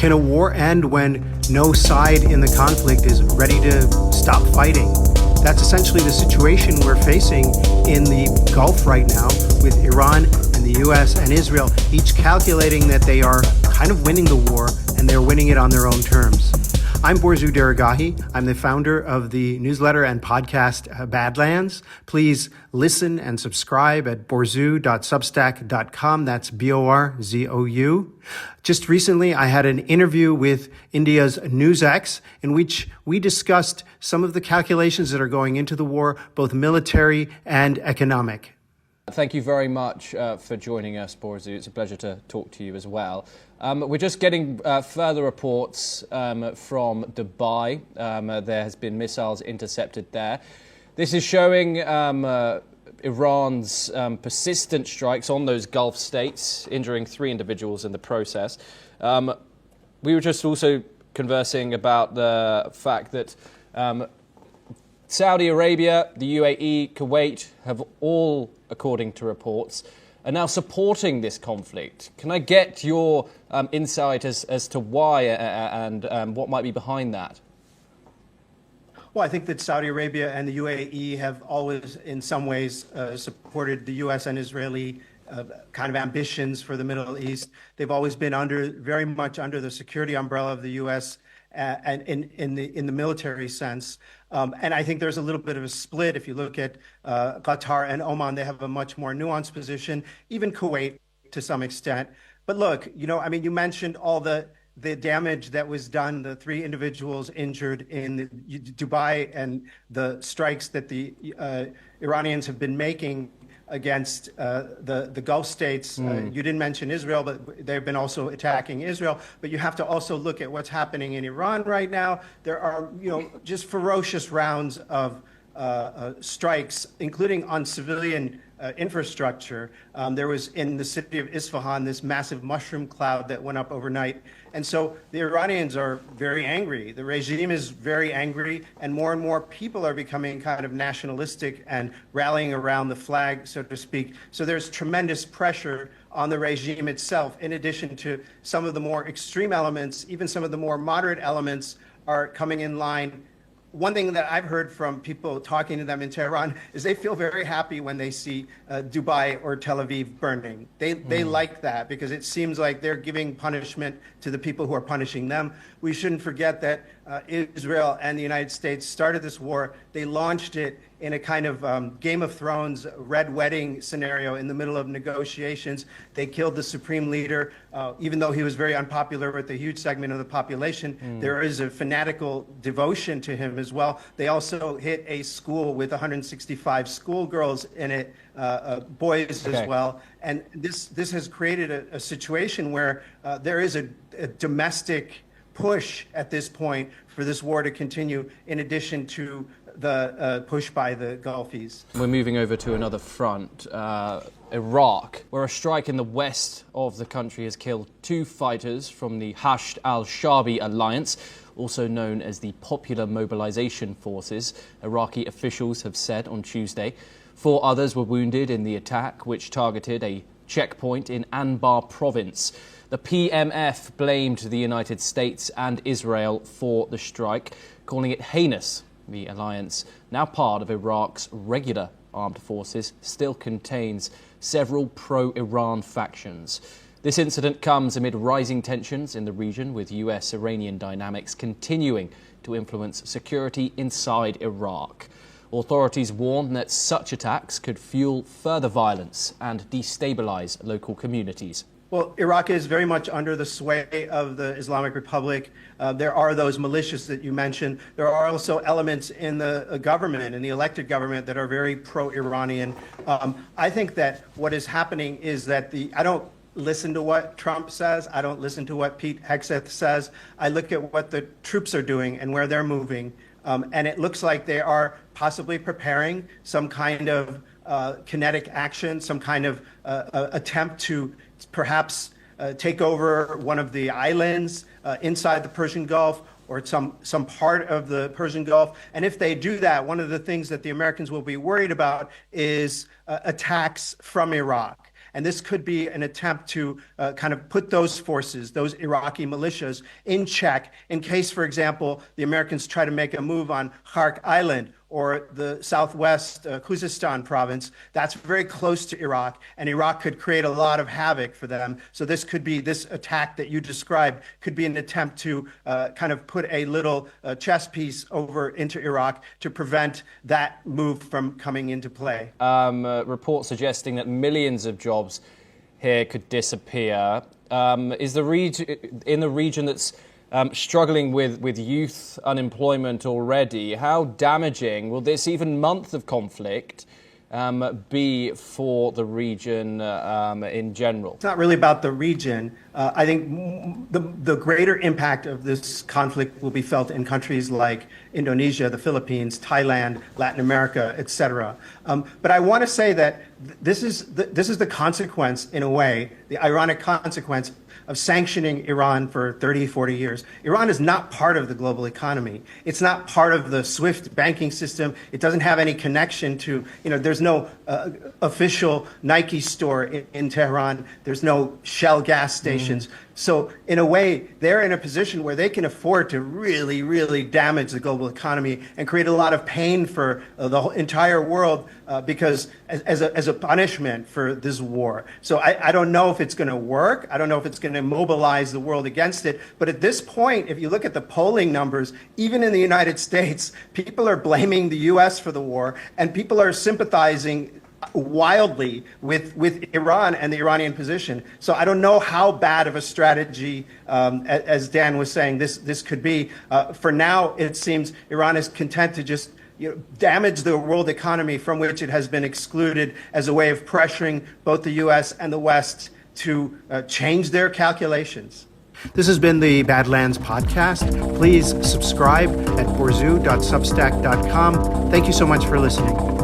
Can a war end when no side in the conflict is ready to stop fighting? That's essentially the situation we're facing in the Gulf right now, with Iran and the US and Israel each calculating that they are kind of winning the war, and they're winning it on their own terms. I'm Borzou Deragahi. I'm the founder of the newsletter and podcast Badlands. Please listen and subscribe at borzou.substack.com. That's Borzou. Just recently, I had an interview with India's NewsX in which we discussed some of the calculations that are going into the war, both military and economic. Thank you very much for joining us, Borzou. It's a pleasure to talk to you as well. We're just getting further reports from Dubai. There has been missiles intercepted there. This is showing Iran's persistent strikes on those Gulf states, injuring 3 individuals in the process. We were just also conversing about the fact that Saudi Arabia, the UAE, Kuwait have all, according to reports, are now supporting this conflict. Can I get your insight as to why and what might be behind that? Well, I think that Saudi Arabia and the UAE have always, in some ways, supported the U.S. and Israeli kind of ambitions for the Middle East. They've always been very much under the security umbrella of the U.S. And in the military sense. And I think there's a little bit of a split. If you look at Qatar and Oman, they have a much more nuanced position, even Kuwait to some extent. But look, you mentioned all the damage that was done, the 3 individuals injured in Dubai, and the strikes that the Iranians have been making against the Gulf states. You didn't mention Israel, but they've been also attacking Israel. But you have to also look at what's happening in Iran right now. There are, just ferocious rounds of strikes, including on civilian infrastructure. There was in the city of Isfahan this massive mushroom cloud that went up overnight. And so the Iranians are very angry. The regime is very angry, and more people are becoming kind of nationalistic and rallying around the flag, so to speak. So there's tremendous pressure on the regime itself, in addition to some of the more extreme elements. Even some of the more moderate elements are coming in line. One thing that I've heard from people talking to them in Tehran is they feel very happy when they see Dubai or Tel Aviv burning. They like that because it seems like they're giving punishment to the people who are punishing them. We shouldn't forget that Israel and the United States started this war. They launched it in a kind of Game of Thrones red wedding scenario in the middle of negotiations. They killed the supreme leader, even though he was very unpopular with a huge segment of the population. There is a fanatical devotion to him as well. They also hit a school with 165 schoolgirls in it, boys as well. And this has created a situation where there is a domestic push at this point for this war to continue, in addition to the push by the Gulfies. We're moving over to another front, Iraq, where a strike in the west of the country has killed 2 fighters from the Hashd al-Shaabi alliance, also known as the Popular Mobilization Forces, Iraqi officials have said on Tuesday. 4 others were wounded in the attack, which targeted a checkpoint in Anbar province. The PMF blamed the United States and Israel for the strike, calling it heinous. The alliance, now part of Iraq's regular armed forces, still contains several pro-Iran factions. This incident comes amid rising tensions in the region, with US-Iranian dynamics continuing to influence security inside Iraq. Authorities warn that such attacks could fuel further violence and destabilize local communities. Well, Iraq is very much under the sway of the Islamic Republic. There are those militias that you mentioned. There are also elements in the government, in the elected government, that are very pro-Iranian. I think that what is happening is that I don't listen to what Trump says. I don't listen to what Pete Hegseth says. I look at what the troops are doing and where they're moving. And it looks like they are possibly preparing some kind of kinetic action, some kind of attempt to perhaps take over one of the islands inside the Persian Gulf, or some part of the Persian Gulf. And if they do that, one of the things that the Americans will be worried about is attacks from Iraq. And this could be an attempt to kind of put those forces, those Iraqi militias, in check in case, for example, the Americans try to make a move on Khark Island or the southwest Khuzestan province. That's very close to Iraq, and Iraq could create a lot of havoc for them. So this attack that you described could be an attempt to kind of put a little chess piece over into Iraq to prevent that move from coming into play. Reports suggesting that millions of jobs here could disappear. Is the region that's struggling with youth unemployment already, how damaging will this even month of conflict be for the region in general? It's not really about the region. I think the greater impact of this conflict will be felt in countries like Indonesia, the Philippines, Thailand, Latin America, etc. But I want to say that this is the consequence, in a way, the ironic consequence of sanctioning Iran for 30, 40 years. Iran is not part of the global economy. It's not part of the SWIFT banking system. It doesn't have any connection to, there's no official Nike store in Tehran. There's no Shell gas stations. So in a way, they're in a position where they can afford to really, really damage the global economy and create a lot of pain for the entire world because as a punishment for this war. So I don't know if it's going to work. I don't know if it's going to mobilize the world against it. But at this point, if you look at the polling numbers, even in the United States, people are blaming the U.S. for the war, and people are sympathizing wildly with Iran and the Iranian position. So I don't know how bad of a strategy, as Dan was saying, this could be. For now, it seems Iran is content to just damage the world economy from which it has been excluded as a way of pressuring both the U.S. and the West to change their calculations. This has been the Badlands Podcast. Please subscribe at borzu.substack.com. Thank you so much for listening.